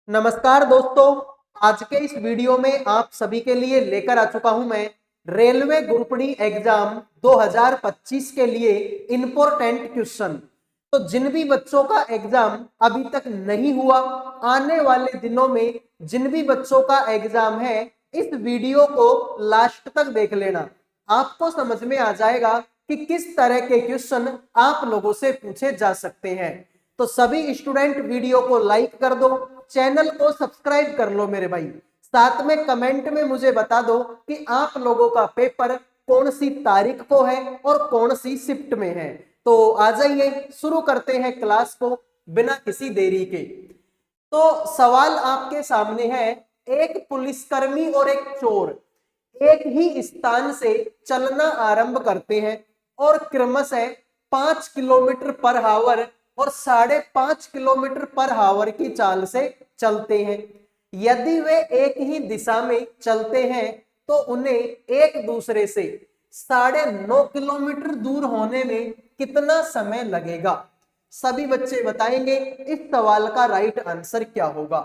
नमस्कार दोस्तों, आज के इस वीडियो में आप सभी के लिए लेकर आ चुका हूं मैं रेलवे ग्रुप डी एग्जाम 2025 के लिए इंपॉर्टेंट क्वेश्चन। तो जिन भी बच्चों का एग्जाम अभी तक नहीं हुआ, आने वाले दिनों में जिन भी बच्चों का एग्जाम है, इस वीडियो को लास्ट तक देख लेना। आपको समझ में आ जाएगा कि किस तरह के क्वेश्चन आप लोगों से पूछे जा सकते हैं। तो सभी स्टूडेंट वीडियो को लाइक कर दो, चैनल को सब्सक्राइब कर लो मेरे भाई। साथ में कमेंट में मुझे बता दो कि आप लोगों का पेपर कौन सी तारीख को है और कौन सी शिफ्ट में है। तो आ जाइए, शुरू करते हैं क्लास को बिना किसी देरी के। तो सवाल आपके सामने है, एक पुलिसकर्मी और एक चोर एक ही स्थान से चलना आरंभ करते हैं और क्रमशः 5 किलोमीटर पर आवर और 5.5 किलोमीटर पर आवर की चाल से चलते हैं। यदि वे एक ही दिशा में चलते हैं तो उन्हें एक दूसरे से 9.5 किलोमीटर दूर होने में कितना समय लगेगा। सभी बच्चे बताएंगे इस सवाल का राइट आंसर क्या होगा।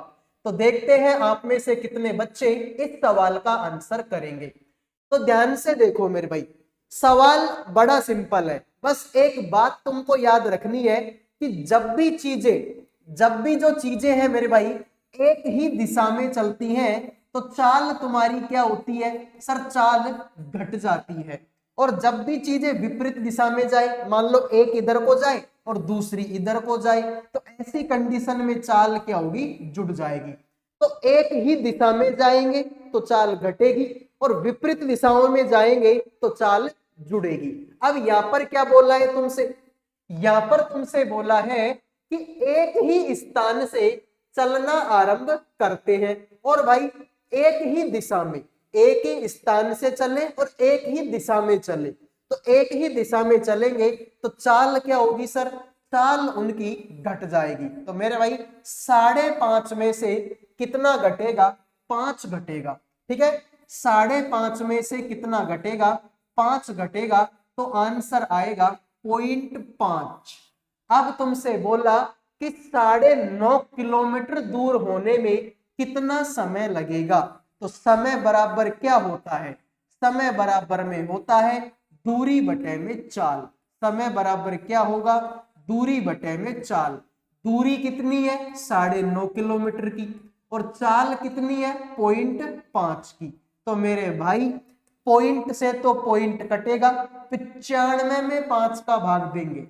तो देखते हैं आप में से कितने बच्चे इस सवाल का आंसर करेंगे। तो ध्यान से देखो मेरे भाई, सवाल बड़ा सिंपल है। बस एक बात तुमको याद रखनी है कि जब भी जो चीजें हैं मेरे भाई एक ही दिशा में चलती हैं तो चाल तुम्हारी क्या होती है सर, चाल घट जाती है। और जब भी चीजें विपरीत दिशा में जाए, मान लो एक इधर को जाए और दूसरी इधर को जाए, तो ऐसी कंडीशन में चाल क्या होगी, जुड़ जाएगी। तो एक ही दिशा में जाएंगे तो चाल घटेगी और विपरीत दिशाओं में जाएंगे तो चाल जुड़ेगी। अब यहां पर क्या बोला है तुमसे, यहां पर तुमसे बोला है कि एक ही स्थान से चलना आरंभ करते हैं और भाई एक ही दिशा में, एक ही स्थान से चले और एक ही दिशा में चले। तो एक ही दिशा में चलेंगे तो चाल क्या होगी सर, चाल उनकी घट जाएगी। तो मेरे भाई 5.5 में से कितना घटेगा, 5 घटेगा। ठीक है, 5.5 में से कितना घटेगा, 5 घटेगा। तो आंसर आएगा 0.5। अब तुमसे बोला कि 9.5 किलोमीटर दूर होने में कितना समय लगेगा। तो समय बराबर क्या होता है, समय बराबर में होता है दूरी बटे में चाल। समय बराबर क्या होगा, दूरी बटे में चाल। दूरी कितनी है, 9.5 किलोमीटर की, और चाल कितनी है, 0.5 की। तो मेरे भाई पॉइंट से तो पॉइंट कटेगा, 95 में 5 का भाग देंगे,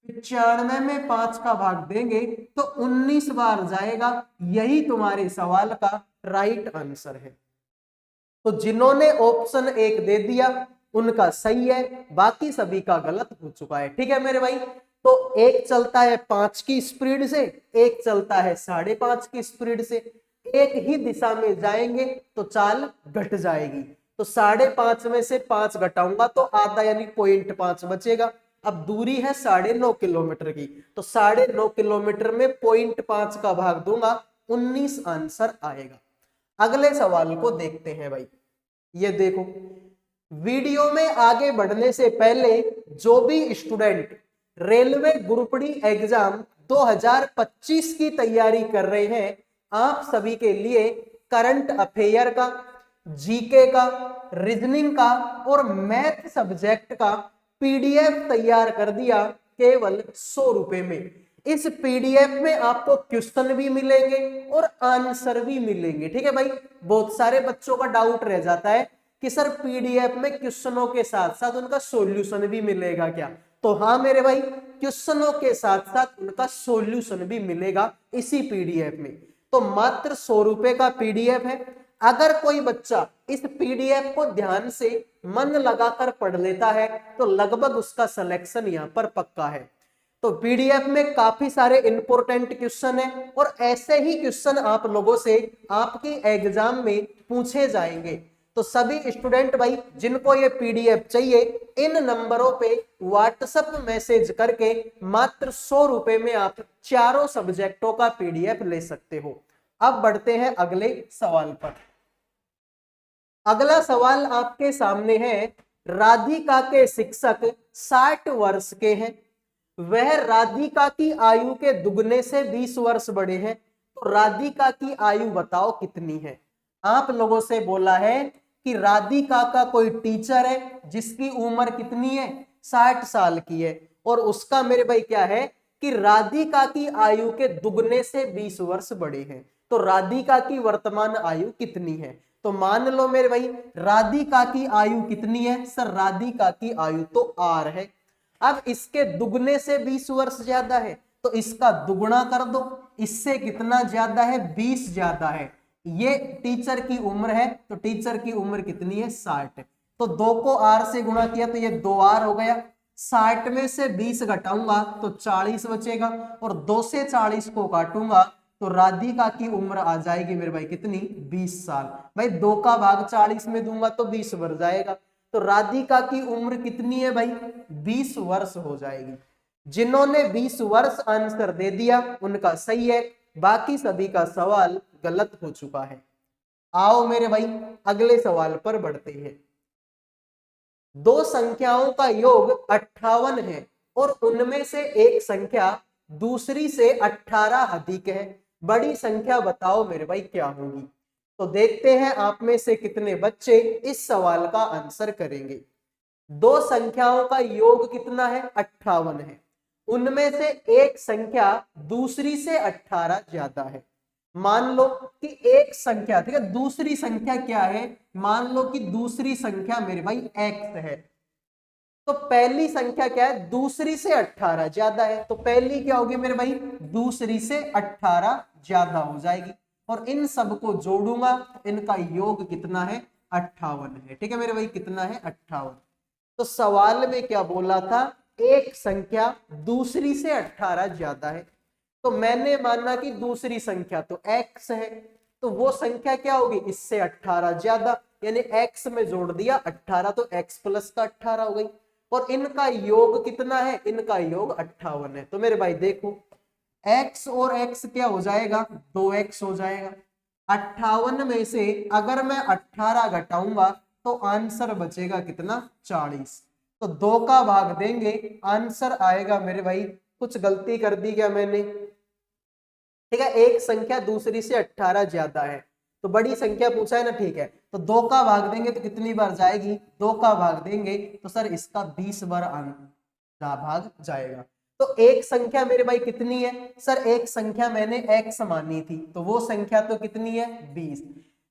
95 में 5 का भाग देंगे तो 19 बार जाएगा। यही तुम्हारे सवाल का राइट आंसर है। तो जिन्होंने ऑप्शन 1 दे दिया उनका सही है, बाकी सभी का गलत हो चुका है। ठीक है मेरे भाई, तो एक चलता है 5 की स्पीड से, एक चलता है 5.5 की स्पीड से। एक ही दिशा में जाएंगे तो चाल घट जाएगी। तो 5.5 में से 5 घटाऊंगा तो आधा यानी 0.5 बचेगा। अब दूरी है 9.5 किलोमीटर की, तो 9.5 किलोमीटर में 0.5 का भाग दूंगा, 19 आंसर आएगा। अगले सवाल को देखते हैं भाई। ये देखो, वीडियो में आगे बढ़ने से पहले जो भी student railway group D exam 2025 की तैयारी कर रहे हैं, आप सभी के लिए करंट अफेयर का, जीके का, रीजनिंग का और मैथ सब्जेक्ट का पीडीएफ तैयार कर दिया केवल 100 रुपए में। इस पीडीएफ में आपको क्वेश्चन भी मिलेंगे और आंसर भी मिलेंगे। ठीक है भाई, बहुत सारे बच्चों का डाउट रह जाता है कि सर पीडीएफ में क्वेश्चनों के साथ साथ उनका सॉल्यूशन भी मिलेगा क्या। तो हाँ मेरे भाई, क्वेश्चनों के साथ साथ उनका सॉल्यूशन भी मिलेगा इसी पीडीएफ में। तो मात्र 100 रुपए का पीडीएफ है। अगर कोई बच्चा इस पीडीएफ को ध्यान से मन लगाकर पढ़ लेता है तो लगभग उसका सिलेक्शन यहाँ पर पक्का है। तो पीडीएफ में काफी सारे इंपॉर्टेंट क्वेश्चन है और ऐसे ही क्वेश्चन आप लोगों से आपके एग्जाम में पूछे जाएंगे। तो सभी स्टूडेंट भाई जिनको ये पीडीएफ चाहिए, इन नंबरों पे व्हाट्सएप मैसेज करके मात्र 100 रुपए में आप चारों सब्जेक्टों का पीडीएफ ले सकते हो। अब बढ़ते हैं अगले सवाल पर। अगला सवाल आपके सामने है, राधिका के शिक्षक 60 वर्ष के हैं, वह राधिका की आयु के दुगने से 20 वर्ष बड़े हैं, तो राधिका की आयु बताओ कितनी है। आप लोगों से बोला है कि राधिका का कोई टीचर है जिसकी उम्र कितनी है, 60 साल की है, और उसका मेरे भाई क्या है कि राधिका की आयु के दुगने से 20 वर्ष बड़े हैं। तो राधिका की वर्तमान आयु कितनी है। तो मान लो मेरे भाई राधिका की आयु कितनी है सर, राधिका की आयु तो आर है। अब इसके दुगने से 20 वर्ष ज्यादा है तो इसका दुगुना कर दो, इससे कितना ज्यादा है, 20 ज्यादा है। ये टीचर की उम्र है, तो टीचर की उम्र कितनी है, 60। तो 2 को आर से गुणा किया तो ये 2r हो गया। 60 में से 20 घटाऊंगा तो 40 बचेगा, और 2 से 40 को काटूंगा तो राधिका की उम्र आ जाएगी मेरे भाई कितनी, 20 साल। भाई 2 का भाग 40 में दूंगा तो 20 बढ़ जाएगा। तो राधिका की उम्र कितनी है भाई, 20 वर्ष हो जाएगी। जिन्होंने 20 वर्ष आंसर दे दिया उनका सही है, बाकी सभी का सवाल गलत हो चुका है। आओ मेरे भाई अगले सवाल पर बढ़ते हैं। दो संख्याओं का योग 58 है और उनमें से एक संख्या दूसरी से 18 अधिक है, बड़ी संख्या बताओ मेरे भाई क्या होगी। तो देखते हैं आप में से कितने बच्चे इस सवाल का आंसर करेंगे। दो संख्याओं का योग कितना है, 58 है, उनमें से एक संख्या दूसरी से 18 ज्यादा है। मान लो कि एक संख्या, ठीक है, दूसरी संख्या क्या है, मान लो कि दूसरी संख्या मेरे भाई x है, तो पहली संख्या क्या है, दूसरी से 18 ज्यादा है, तो पहली क्या होगी मेरे भाई, दूसरी से 18 ज्यादा हो जाएगी, और इन सबको जोड़ूंगा इनका योग कितना है, 58 है। ठीक है मेरे भाई, कितना है, 58। तो सवाल में क्या बोला था, एक संख्या दूसरी से 18 ज्यादा है, तो मैंने माना कि दूसरी संख्या तो x है, तो वो संख्या क्या होगी, इससे 18 ज्यादा, यानी x में जोड़ दिया 18 तो x प्लस का 18 हो गई, और इनका योग कितना है, इनका योग 58 है। तो मेरे भाई देखो x और x क्या हो जाएगा, 2x हो जाएगा। 58 में से अगर मैं 18 घटाऊंगा तो आंसर बचेगा कितना, 40। तो 2 का भाग देंगे, आंसर आएगा मेरे भाई, कुछ गलती कर दी क्या मैंने, ठीक है, एक संख्या दूसरी से 18 ज्यादा है, तो बड़ी संख्या पूछा है ना, ठीक है, तो 2 का भाग देंगे तो कितनी बार जाएगी, 2 का भाग देंगे तो सर इसका 20 बार भाग जाएगा। तो एक संख्या मेरे भाई कितनी है, सर एक संख्या मैंने x मानी थी, तो वो संख्या तो कितनी है, 20।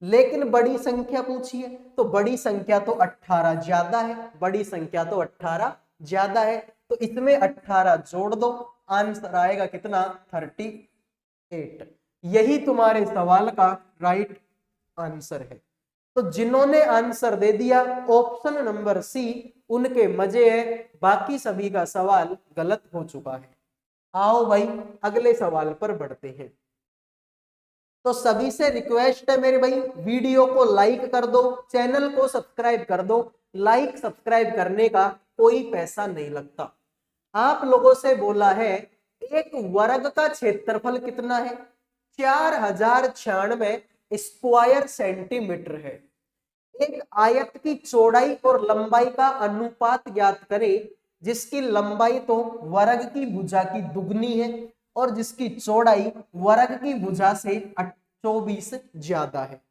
लेकिन बड़ी संख्या पूछी है, तो बड़ी संख्या तो 18 ज्यादा है, बड़ी संख्या तो 18 ज्यादा है, तो इसमें 18 जोड़ दो, आंसर आएगा कितना, 38। यही तुम्हारे सवाल का राइट आंसर है। तो जिन्होंने आंसर दे दिया ऑप्शन नंबर सी, उनके मजे हैं, बाकी सभी का सवाल गलत हो चुका है। आओ भाई अगले सवाल पर बढ़ते हैं। तो सभी से रिक्वेस्ट है मेरे भाई, वीडियो को लाइक कर दो, चैनल को सब्सक्राइब कर दो, लाइक सब्सक्राइब करने का कोई पैसा नहीं लगता। आप लोगों से बोला है एक वर्ग का क्षेत्रफल कितना है, 4096 स्क्वायर सेंटीमीटर है। एक आयत की चौड़ाई और लंबाई का अनुपात ज्ञात करें, जिसकी लंबाई तो वर्ग की भुजा की दुगनी है और जिसकी चौड़ाई वर्ग की भुजा से 24 ज्यादा है।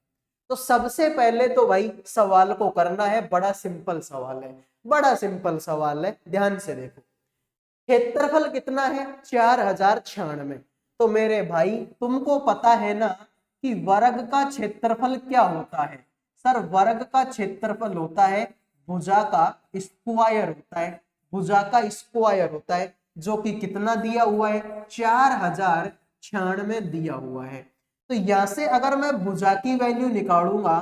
तो सबसे पहले तो भाई सवाल को करना है, बड़ा सिंपल सवाल है, बड़ा सिंपल सवाल है, ध्यान से देखो। क्षेत्रफल कितना है, 4096। तो मेरे भाई तुमको पता है ना कि वर्ग का क्षेत्रफल क्या होता है, सर वर्ग का क्षेत्रफल होता है भुजा का स्क्वायर होता है, भुजा का स्क्वायर होता है, जो कि कितना दिया हुआ है, 4096 दिया हुआ है। तो यहां से अगर मैं भुजा की वैल्यू निकालूंगा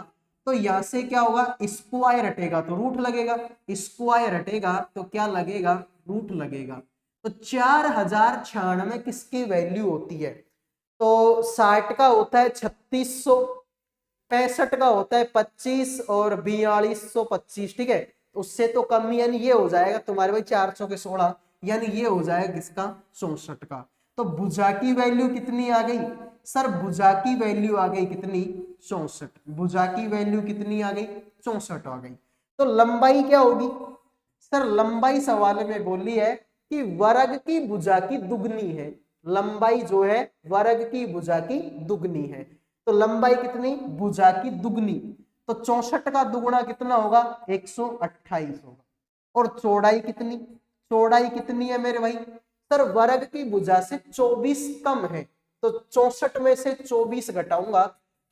तो यहां से क्या होगा, स्क्वायर हटेगा तो रूट लगेगा, स्क्वायर हटेगा तो क्या लगेगा, रूट लगेगा। तो 4096 किसकी वैल्यू होती है, तो 60 का होता है 3600, 65 का होता है 25 और 4225, ठीक है, उससे तो कम, यानी ये हो जाएगा तुम्हारे भाई 400 के 16, यानी ये हो जाएगा किसका, 64 का। तो भुजा की वैल्यू कितनी आ गई, सर भुजा की वैल्यू आ गई कितनी, 64, भुजा की वैल्यू कितनी आ गई, 64 आ गई। तो लंबाई क्या होगी, सर लंबाई सवाल में बोली है कि वर्ग की भुजा की दुगनी है, लंबाई जो है वर्ग की भुजा की दुगनी है। तो लंबाई कितनी, भुजा की दुगनी, तो 64 का दुगुना कितना होगा, 128 होगा। और चौड़ाई कितनी, चौड़ाई कितनी है मेरे भाई, सर वर्ग की भुजा से 24 कम है, तो 64 में से 24 घटाऊंगा,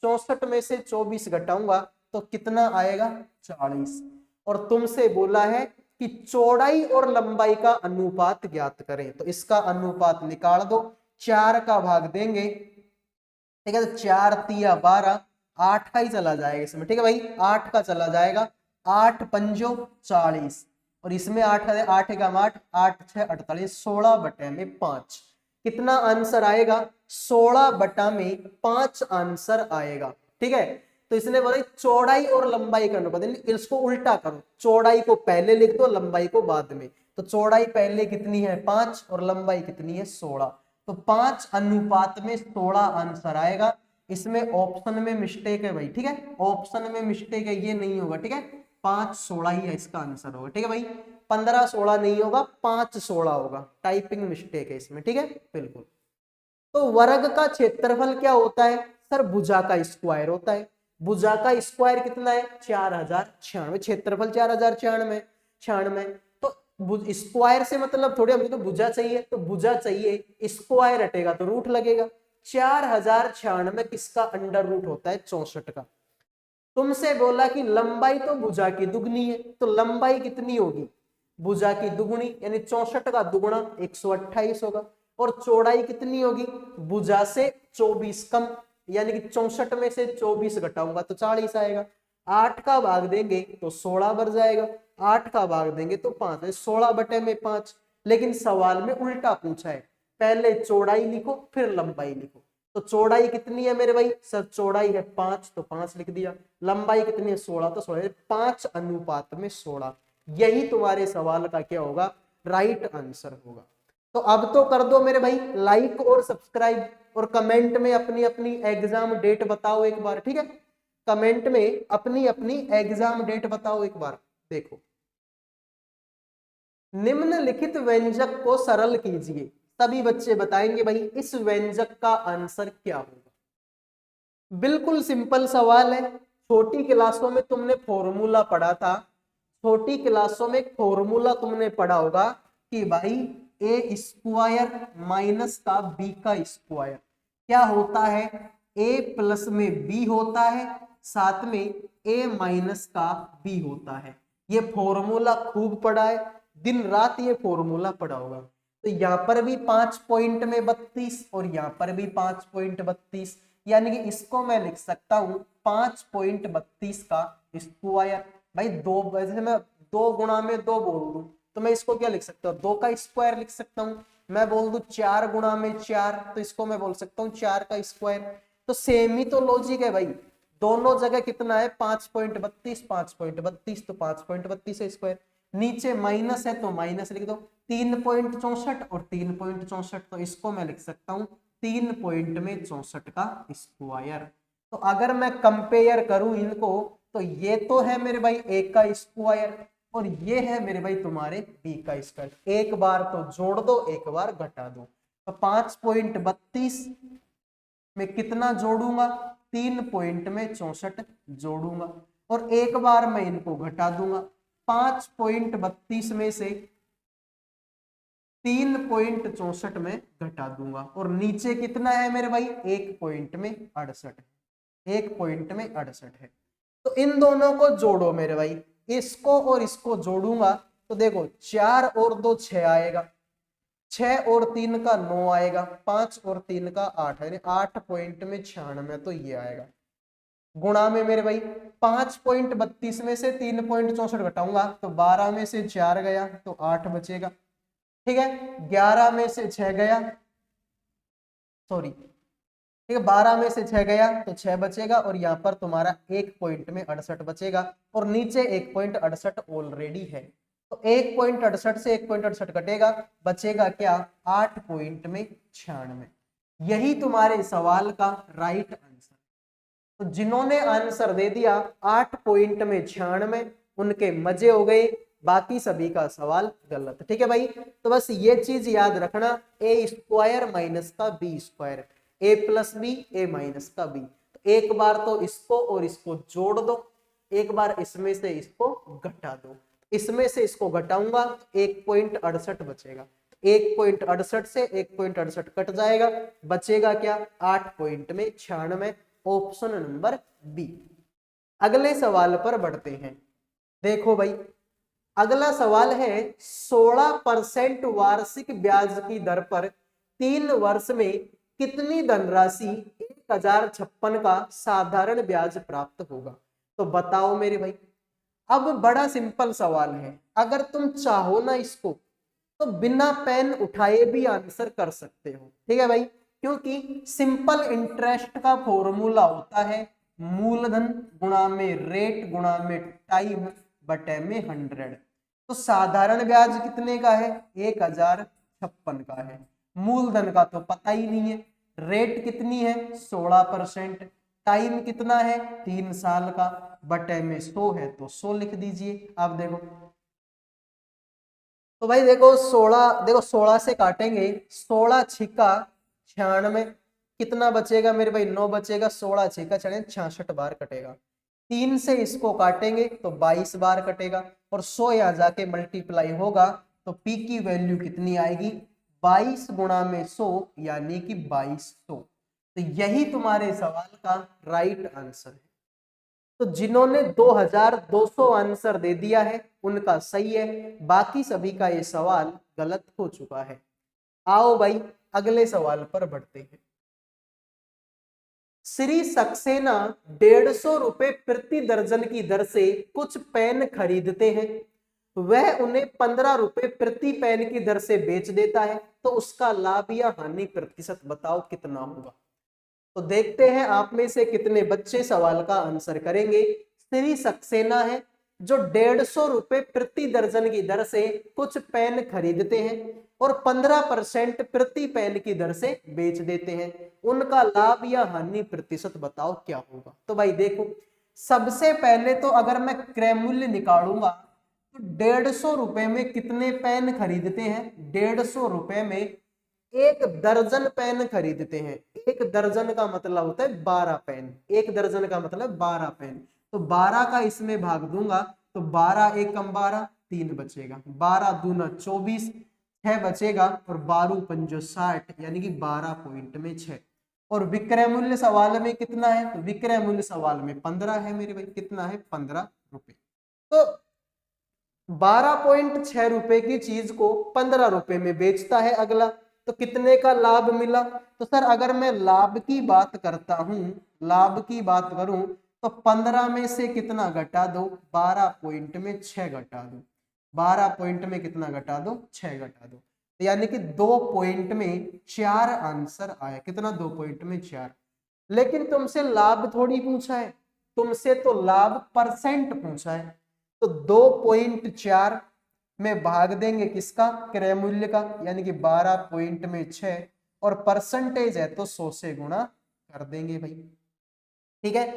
64 में से 24 घटाऊंगा तो कितना आएगा, 40। और तुमसे बोला है कि चौड़ाई और लंबाई का अनुपात ज्ञात करें, तो इसका अनुपात निकाल दो, 4 का भाग देंगे, ठीक है, तो 4 तिया 12, 8 का ही चला जाएगा इसमें, ठीक है भाई, 8 का चला जाएगा, 8 पंजो 40, और इसमें 8 8 का 8, 8 6 48, 16 बटे में 5, कितना आंसर आएगा, 16 बटा में 5 आंसर आएगा, ठीक है। तो इसने बोला चौड़ाई और लंबाई का अनुपात, इसको उल्टा करो, चौड़ाई को पहले लिख दो, लंबाई को बाद में, तो चौड़ाई पहले कितनी है 5 और लंबाई कितनी है 16, तो 5 अनुपात में 16 आंसर आएगा। इसमें ऑप्शन में मिस्टेक है भाई, ठीक है, ऑप्शन में मिस्टेक है, ये नहीं होगा, ठीक है, 5 16 ही है इसका आंसर होगा, ठीक है भाई, 15 16 नहीं होगा, 5 16 होगा, टाइपिंग मिस्टेक है इसमें, ठीक है, बिल्कुल। तो वर्ग का क्षेत्रफल क्या होता है, सर भुजा का स्क्वायर होता है, भुजा का स्क्वायर कितना है 4096, क्षेत्रफल 4096, तो स्क्वायर से मतलब थोड़ी, हमको तो भुजा चाहिए, तो भुजा चाहिए, स्क्वायर हटेगा तो रूट लगेगा, 4096 किसका अंडर रूट होता है 64 का। तुमसे बोला कि लंबाई तो भुजा की दुगनी है, तो लंबाई कितनी होगी, भुजा की दुगुनी, यानी 64 का दुगुना 128 होगा, और चौड़ाई कितनी होगी, भुजा से 24 कम, यानी कि 64 में से 24 घटाऊंगा तो 40 आएगा, 8 का भाग देंगे तो 16 बढ़ जाएगा, 8 का भाग देंगे तो 5, 16 बटे में 5। लेकिन सवाल में उल्टा पूछा है, पहले चौड़ाई लिखो फिर लंबाई लिखो, तो चौड़ाई कितनी है मेरे भाई, सर चौड़ाई है 5 तो 5 लिख दिया, लंबाई कितनी है 16 तो 16, 5 अनुपात में 16, यही तुम्हारे सवाल का क्या होगा, राइट आंसर होगा। तो अब तो कर दो मेरे भाई लाइक और सब्सक्राइब, और कमेंट में अपनी अपनी एग्जाम डेट बताओ एक बार, ठीक है, कमेंट में अपनी अपनी एग्जाम डेट बताओ एक बार। देखो, निम्नलिखित व्यंजक को सरल कीजिए, सभी बच्चे बताएंगे भाई इस व्यंजक का आंसर क्या होगा। बिल्कुल सिंपल सवाल है, छोटी क्लासों में तुमने फॉर्मूला पढ़ा था, छोटी क्लासों में फॉर्मूला तुमने पढ़ा होगा कि भाई ए स्क्वायर माइनस का बी का स्क्वायर क्या होता है, ए प्लस में बी होता है, साथ में ए माइनस का बी होता है। ये फॉर्मूला खूब पढ़ा है, दिन रात ये फॉर्मूला पढ़ा होगा। तो यहाँ पर भी 5 पॉइंट में 32 और यहाँ पर भी 5 पॉइंट 32, यानी कि इसको मैं लिख सकता हूँ 5.32 का स्क्वायर। भाई दो, वैसे मैं 2 गुणा में 2 बोल दूं तो मैं इसको क्या लिख सकता हूँ, 2 का स्क्वायर लिख सकता हूँ। मैं बोल दूं 4 गुणा में 4 तो इसको मैं बोल सकता हूँ 4 का स्क्वायर। तो सेम ही तो लॉजिक है भाई, दोनों जगह कितना है 5.32, 5.32 तो 5.32 है स्क्वायर, नीचे माइनस है तो माइनस लिख दो, 3.64 और 3.64 तो इसको मैं लिख सकता हूँ 3.64 का स्क्वायर। तो अगर मैं कंपेयर करूं इनको तो ये तो है मेरे भाई a का स्क्वायर और ये है मेरे भाई तुम्हारे b का स्क्वायर। एक बार तो जोड़ दो, एक बार घटा दो। तो 5.32 में कितना जोड़ूंगा, 3.64 जोड़ूंगा और एक बार मैं इनको घटा दूंगा। 5.32 में से 3.64 में घटा दूंगा और नीचे कितना है मेरे भाई 1.68, 1.68 है। तो इन दोनों को जोड़ो मेरे भाई, इसको और इसको जोड़ूंगा तो देखो 4 और 2 6 आएगा, 6 और 3 का 9 आएगा, 5 और 3 का 8 है, 8.96 तो ये आएगा। गुणा में मेरे भाई 5.32 में से 3.64 घटाऊंगा तो 12 में से 4 गया तो 8 बचेगा, ठीक है। 11 में से 6 गया, सॉरी ठीक है, 12 में से 6 गया तो 6 बचेगा और यहाँ पर तुम्हारा 1.68 बचेगा और नीचे 1.68 ऑलरेडी है। तो 1.68 से 1.68 कटेगा, बचेगा क्या 8.96। यही तुम्हारे सवाल का राइट आंसर। तो जिन्होंने आंसर दे दिया 8.96 उनके मजे हो गए, बाकी सभी का सवाल गलत। ठीक है भाई, तो बस ये चीज याद रखना, ए स्क्वायर माइनस का बी स्क्वायर, ए प्लस बी ए माइनस का बी। तो एक बार तो इसको और इसको जोड़ दो, एक बार इसमें से इसको घटा दो, इसमें से इसको घटाऊंगा 1.68 बचेगा, 1.68 से 1.68 कट जाएगा, बचेगा क्या 8.96, ऑप्शन नंबर बी। अगले सवाल पर बढ़ते हैं। देखो भाई, अगला सवाल है 16% वार्षिक ब्याज की दर पर 3 वर्ष में कितनी धनराशि 1056 का साधारण ब्याज प्राप्त होगा। तो बताओ मेरे भाई, अब बड़ा सिंपल सवाल है, अगर तुम चाहो ना इसको तो बिना पेन उठाए भी आंसर कर सकते हो। ठीक है भाई, क्योंकि सिंपल इंटरेस्ट का फॉर्मूला होता है मूलधन गुणा में रेट गुणा में टाइम बटे में 100। तो साधारण ब्याज कितने का है 1056 का है, मूलधन का तो पता ही नहीं है, रेट कितनी है 16%, टाइम कितना है 3 साल का, बटे में 100 है तो 100 लिख दीजिए। आप देखो, तो भाई देखो 16, देखो 16 से काटेंगे, 16 छिक्का 96, कितना बचेगा मेरे भाई 9 बचेगा, 16 छिक्का 66 बार कटेगा। 3 से इसको काटेंगे तो 22 बार कटेगा, और 100 यहाँ जाके मल्टीप्लाई होगा तो पी की वैल्यू कितनी आएगी 22 गुणा में 100 यानी कि 2200। तो यही तुम्हारे सवाल का राइट आंसर है। तो जिन्होंने 2200 आंसर दे दिया है उनका सही है, बाकी सभी का ये सवाल गलत हो चुका है। आओ भाई अगले सवाल पर बढ़ते हैं। श्री सक्सेना 150 रुपए प्रति दर्जन की दर से कुछ पेन खरीदते हैं, वह उन्हें 15 रुपए प्रति पेन की दर से बेच देता है, तो उसका लाभ या हानि प्रतिशत बताओ कितना होगा। तो देखते हैं आप में से कितने बच्चे सवाल का आंसर करेंगे। श्री सक्सेना है जो 150 रुपए प्रति दर्जन की दर से कुछ पेन खरीदते हैं और 15% प्रति पेन की दर से बेच देते हैं, उनका लाभ या हानि प्रतिशत बताओ क्या होगा। तो भाई देखो, सबसे पहले तो अगर मैं क्रय मूल्य निकालूंगा तो 150 रुपए में कितने पेन खरीदते हैं, 150 रुपए में एक दर्जन पेन खरीदते हैं। एक दर्जन का मतलब होता है 12 पेन, एक दर्जन का मतलब 12 पेन। तो 12 का इसमें भाग दूंगा तो 12 एकम 12, 3 बचेगा, 12 दूना 24, 6 बचेगा, और 12 पंजो 60 यानी कि 12 पॉइंट में 6। और विक्रय मूल्य सवाल में कितना है, तो विक्रय मूल्य सवाल में 15 है मेरे भाई, कितना है 15 रुपए। तो 12.6 रुपए की चीज को 15 रुपए में बेचता है अगला, तो कितने का लाभ मिला। तो सर अगर मैं लाभ की बात करता हूं, लाभ की बात करूं तो 15 में से कितना घटा दो 12 पॉइंट में 6 घटा दो, 12 पॉइंट में कितना घटा दो 6 घटा दो, तो यानी कि 2 पॉइंट में 4 आंसर आया। कितना 2 पॉइंट में 4। लेकिन तुमसे लाभ थोड़ी पूछा है, तुमसे तो लाभ परसेंट पूछा है। तो 2.4 में भाग देंगे किसका, क्रय मूल्य का, यानी कि 12 पॉइंट में 6, और परसेंटेज है तो 100 से गुणा कर देंगे भाई। ठीक है,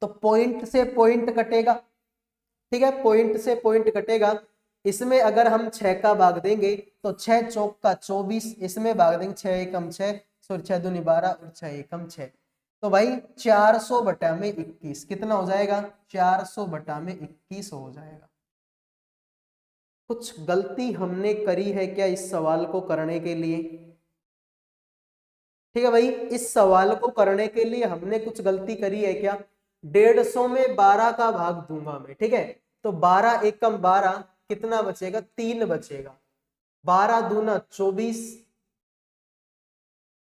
तो पॉइंट से पॉइंट कटेगा, ठीक है, पॉइंट से पॉइंट कटेगा। इसमें अगर हम 6 का भाग देंगे तो 6 चौक का 24, इसमें भाग देंगे 6 एकम 6, सॉरी 6 दूनी 12 और 6 एकम 6। तो भाई 400 बटा में 21 कितना हो जाएगा, 400 बटा में 21 हो जाएगा। कुछ गलती हमने करी है क्या इस सवाल को करने के लिए। ठीक है भाई, इस सवाल को करने के लिए हमने कुछ गलती करी है क्या। 150 में 12 का भाग दूंगा मैं, ठीक है, तो 12 एकम 12 कितना बचेगा 3 बचेगा, 12 दूना 24,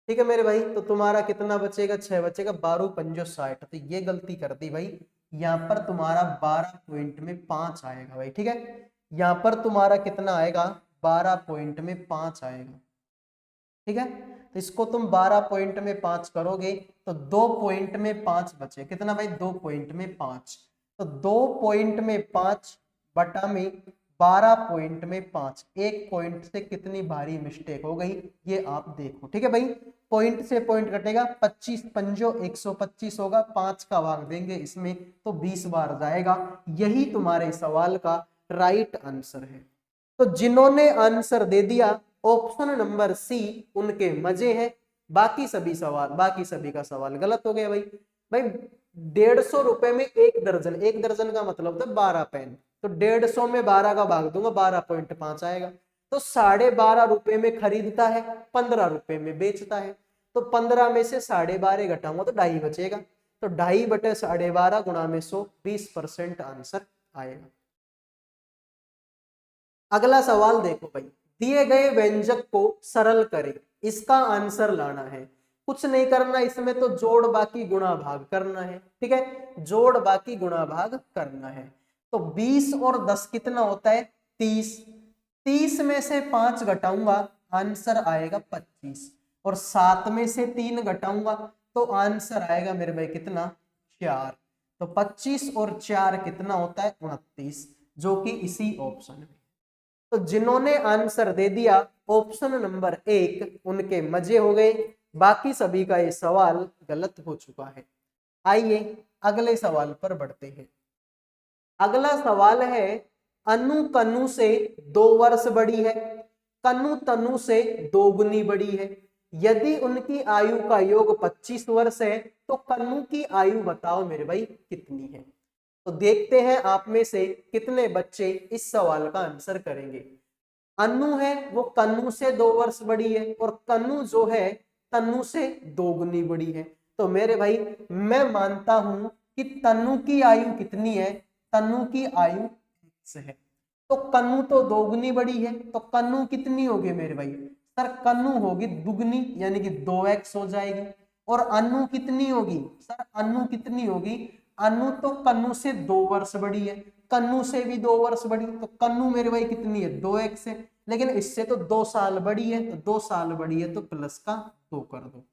ठीक है मेरे भाई, तो तुम्हारा कितना बचेगा 6 बचेगा, 12 पंजो 60। तो ये गलती कर दी भाई, यहाँ पर तुम्हारा 12 पॉइंट में 5 आएगा भाई। ठीक है, यहाँ पर तुम्हारा कितना आएगा 12 पॉइंट में 5 आएगा। ठीक है, तो इसको तुम 12 पॉइंट में 5 करोगे तो 2 पॉइंट में 5 बचे, कितना भाई 2 पॉइंट में 5। तो 2 पॉइंट में 5 बटा में 12 पॉइंट में 5, एक पॉइंट से कितनी भारी मिस्टेक हो गई ये आप देखो। ठीक है भाई, पॉइंट से पॉइंट कटेगा, 25 पंजो 125 होगा, 5 का भाग देंगे इसमें तो 20 बार जाएगा। यही तुम्हारे सवाल का राइट आंसर है। तो जिन्होंने आंसर दे दिया ऑप्शन नंबर सी, उनके मजे हैं। बाकी सभी का सवाल गलत हो गया भाई। भाई 150 रुपए में एक दर्जन का मतलब था 12 पेन, तो 150 में 12 का भाग दूंगा 12.5 आएगा। तो 12.5 रुपए में खरीदता है, 15 रुपए में बेचता है। तो 15 में से 12.5 घटाऊंगा तो 2.5 बचेगा। तो 2.5 बटे 12.5 गुणा में 100, 20% आंसर आएगा। अगला सवाल देखो भाई, दिए गए व्यंजक को सरल करें, इसका आंसर लाना है। कुछ नहीं करना इसमें, तो जोड़ बाकी गुणा भाग करना है। ठीक है, जोड़ बाकी गुणा भाग करना है। तो 20 और 10 कितना होता है? 30। 30 में से 5 घटाऊंगा, आंसर आएगा 25। और 7 में से 3 घटाऊंगा तो आंसर आएगा मेरे भाई कितना? 4। तो 25 और 4 कितना होता है? 29, जो कि इसी ऑप्शन में। तो जिन्होंने आंसर दे दिया ऑप्शन नंबर 1, उनके मजे हो गए। बाकी सभी का ये सवाल गलत हो चुका है। आइए अगले सवाल पर बढ़ते हैं। अगला सवाल है, अनु कनु से 2 वर्ष बड़ी है, कनु तनु से 2 गुनी बड़ी है। यदि उनकी आयु का योग 25 वर्ष है तो कनु की आयु बताओ मेरे भाई कितनी है। तो देखते हैं आप में से कितने बच्चे इस सवाल का आंसर करेंगे। अनु है वो कन्नू से 2 वर्ष बड़ी है, और कन्नू जो है तन्नू से 2 गुनी बड़ी है। तो मेरे भाई मैं मानता हूं कि तन्नू की आयु कितनी है? तन्नू की आयु x है। तो कन्नू तो 2 गुनी बड़ी है, तो कन्नू कितनी होगी मेरे भाई? सर कन्नू होगी दुगनी, यानी कि 2x हो जाएगी। और अनु कितनी होगी? सर अनु कितनी होगी? अनु तो कन्नू से 2 वर्ष बड़ी है, कन्नू से भी 2 वर्ष बड़ी, तो कन्नू मेरे भाई कितनी है? 2x है। लेकिन इससे तो 2 साल बड़ी है, तो 2 साल बड़ी है तो प्लस का 2 कर दो।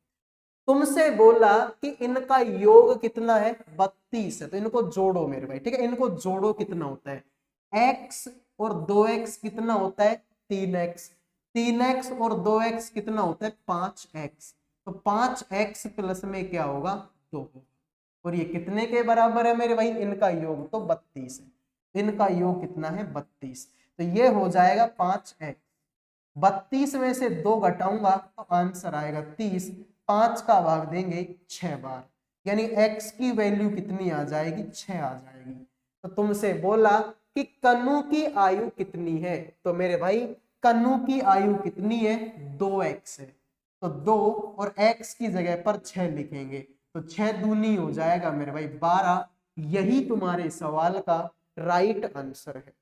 तुमसे बोला कि इनका योग कितना है? 32 है। तो इनको जोड़ो मेरे भाई। ठीक है, इनको जोड़ो, कितना होता है? x और 2x कितना होता है? 3x। 3x और 2x कितना होता है? 5x। तो 5x प्लस में क्या होगा? 2। और ये कितने के बराबर है मेरे भाई? इनका योग तो 32 है। इनका योग कितना है? 32। तो ये हो जाएगा 5x। 32 में से 2 घटाऊंगा तो आंसर आएगा 30। 5 का भाग देंगे 6 बार, यानी x की वैल्यू कितनी आ जाएगी? 6 आ जाएगी। तो तुमसे बोला कि कन्नू की आयु कितनी है, तो मेरे भाई कन्नू की आयु कितनी है? 2x है। तो 2 और x की जगह पर 6 लिखेंगे, तो 6 दूनी हो जाएगा मेरे भाई 12। यही तुम्हारे सवाल का राइट आंसर है।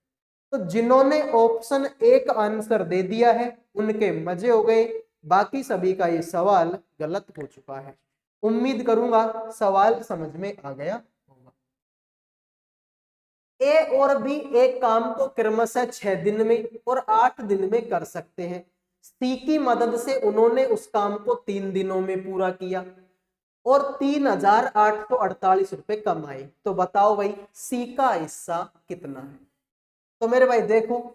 तो जिन्होंने ऑप्शन 1 आंसर दे दिया है उनके मजे हो गए। बाकी सभी का ये सवाल गलत हो चुका है। उम्मीद करूंगा सवाल समझ में आ गया होगा। ए और बी एक काम को क्रमशः 6 दिन में और 8 दिन में कर सकते हैं। सी की मदद से उन्होंने उस काम को 3 दिनों में पूरा किया और 3,848 रुपए कमाए। तो बताओ भाई सी का हिस्सा कितना है? तो मेरे भाई देखो,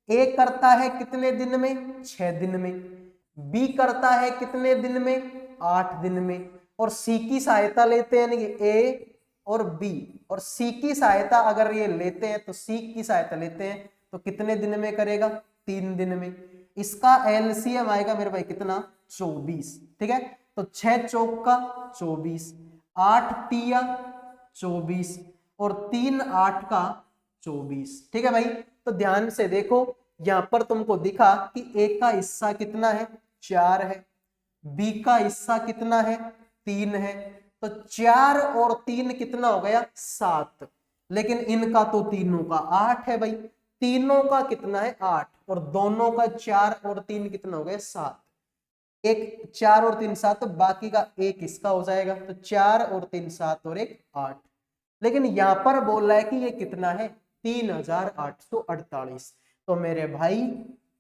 ए करता है कितने दिन में? 6 दिन में। बी करता है कितने दिन में? 8 दिन में। और सी की सहायता लेते हैं, यानी कि ए और बी और सी की सहायता अगर ये लेते हैं, तो सी की सहायता लेते हैं तो कितने दिन में करेगा? 3 दिन में। इसका एलसीएम आएगा मेरे भाई कितना? 24। ठीक है, तो 6 चौक का 24, 8 तिया 24 और 3 8 का 24। ठीक है भाई, तो ध्यान से देखो, यहां पर तुमको दिखा कि ए का हिस्सा कितना है? 4 है। बी का हिस्सा कितना है? 3 है। तो 4 और 3 कितना हो गया? 7। लेकिन इनका तो तीनों का 8 है भाई। तीनों का कितना है? 8। और दोनों का 4 और 3 कितना हो गया? 7। एक 4 और 3 7, तो बाकी का एक इसका हो जाएगा। तो 4 और 3 7 और 1 8। लेकिन यहां पर बोल रहा है कि ये कितना है? 3,848। तो मेरे भाई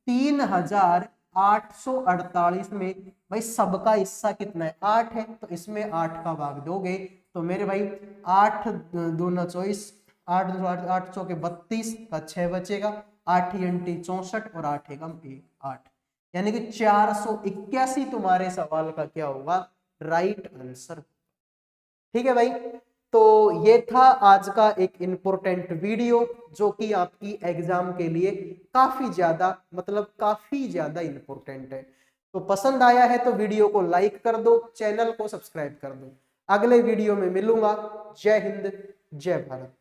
3,848 में भाई सबका हिस्सा कितना है? 8 है। तो इसमें 8 का भाग दोगे तो मेरे भाई 8 दूना 24, 8 8 चौके 32 का 6 बचेगा, 8 अंटी 64 और 8 एकम 8, यानी कि 481 तुम्हारे सवाल का क्या होगा? Right answer. ठीक है भाई, तो ये था आज का एक इम्पोर्टेंट वीडियो जो कि आपकी एग्जाम के लिए काफी ज्यादा इम्पोर्टेंट है। तो पसंद आया है तो वीडियो को लाइक कर दो, चैनल को सब्सक्राइब कर दो। अगले वीडियो में मिलूंगा। जय हिंद, जय भारत।